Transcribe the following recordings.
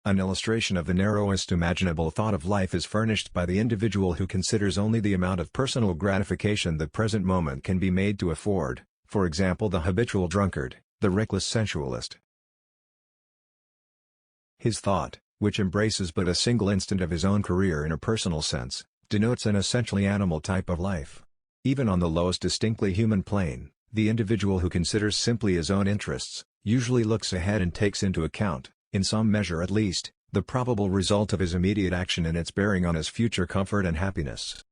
An illustration of the narrowest imaginable thought of life is furnished by the individual who considers only the amount of personal gratification the present moment can be made to afford, for example the habitual drunkard, the reckless sensualist. His thought, which embraces but a single instant of his own career in a personal sense, denotes an essentially animal type of life. Even on the lowest distinctly human plane, the individual who considers simply his own interests, usually looks ahead and takes into account, in some measure at least, the probable result of his immediate action and its bearing on his future comfort and happiness.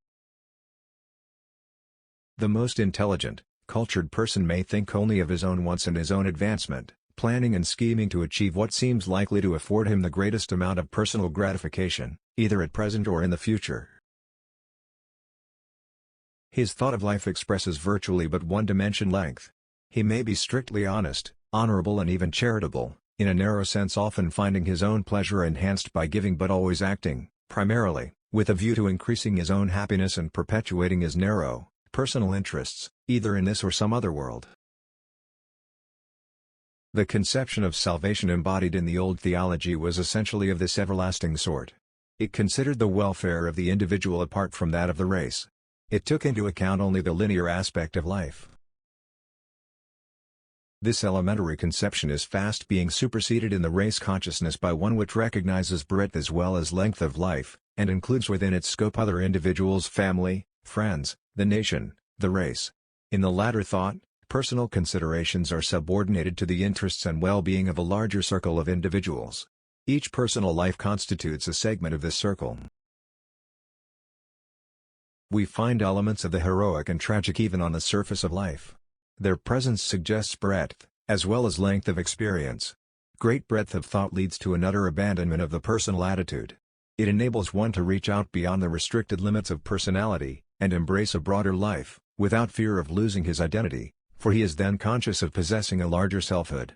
The most intelligent, cultured person may think only of his own wants and his own advancement, planning and scheming to achieve what seems likely to afford him the greatest amount of personal gratification, either at present or in the future. His thought of life expresses virtually but one dimension length. He may be strictly honest, honorable and even charitable, in a narrow sense often finding his own pleasure enhanced by giving but always acting, primarily, with a view to increasing his own happiness and perpetuating his narrow, personal interests, either in this or some other world. The conception of salvation embodied in the old theology was essentially of this everlasting sort. It considered the welfare of the individual apart from that of the race. It took into account only the linear aspect of life. This elementary conception is fast being superseded in the race consciousness by one which recognizes breadth as well as length of life, and includes within its scope other individuals, family, friends, the nation, the race. In the latter thought, personal considerations are subordinated to the interests and well-being of a larger circle of individuals. Each personal life constitutes a segment of this circle. We find elements of the heroic and tragic even on the surface of life. Their presence suggests breadth, as well as length of experience. Great breadth of thought leads to an utter abandonment of the personal attitude. It enables one to reach out beyond the restricted limits of personality, and embrace a broader life, without fear of losing his identity, for he is then conscious of possessing a larger selfhood.